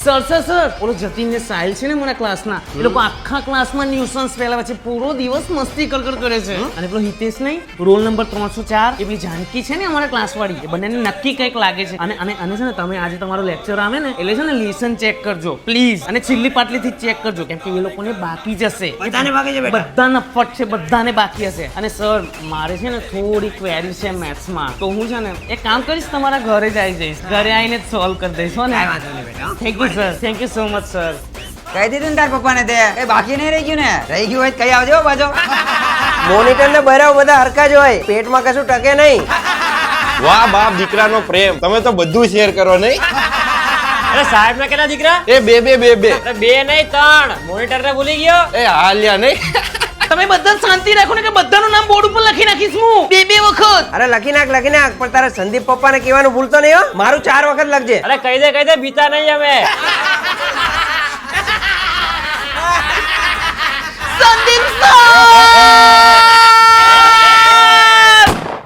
sir sir sir ઓલો જતીન ને સાહિલ છે ને મારા ક્લાસના એ લોકો આખા ક્લાસમાં ન્યુસન્સ ફેલાવે છે પૂરો દિવસ મસ્તી કલકલ કરે છે અને પેલો હિતેશ નહીં રોલ નંબર 304 એ પેલી જાનકી છે ને અમારા ક્લાસ વાળી એ બંનેને નક્કી કંઈક લાગે છે અને અને અને છે ને તમે આજે તમારો લેક્ચર આવે ને એટલે છે ને લેસન ચેક કરજો પ્લીઝ અને છેલ્લી પાટલીથી ચેક કરજો કેમ કે એ લોકોને બાકી જશે બધાને બાકી છે બેટા બધાને ફટ છે બધાને બાકી હશે અને સર મારે છે ને થોડી ક્વેરી છે મેથ્સમાં તો હું છે ને એક કામ કરીશ તમારા ઘરે જ આવી જઈશ ઘરે આવીને જ સોલ્વ કરી દઈશ હો ને કાંઈ વાંધો નહીં બેટા thank you sir thank you so much sir કહી દીધું ને તાર પપ્પાને તે કઈ બાકી નહીં રહી ગયું ને રહી ગયું હોય તો કઈ આવજો પાછો મોનિટર ને બરાબર બધા હરખા જ હોય પેટમાં કશું ટકે નહીં વાહ બાપ દીકરાનો પ્રેમ તમે તો બધું શેર કરો નહીં અરે સાહેબ ના કેટલા દીકરા એ બે બે બે બે અરે બે નહીં ત્રણ મોનિટર ને ભૂલી ગયો એ હાલ્યા નહીં તમે બધા શાંતિ રાખો ને કે બધાનું નામ બોર્ડ ઉપર લખી નાખીશ હું બે વખત અરે લખી નાખ પણ તારે સંદીપ પપ્પાને કહેવાનું ભૂલતો નહીં હો મારું 4 વખત લખજે અરે કહી દે બીતા નહીં અમે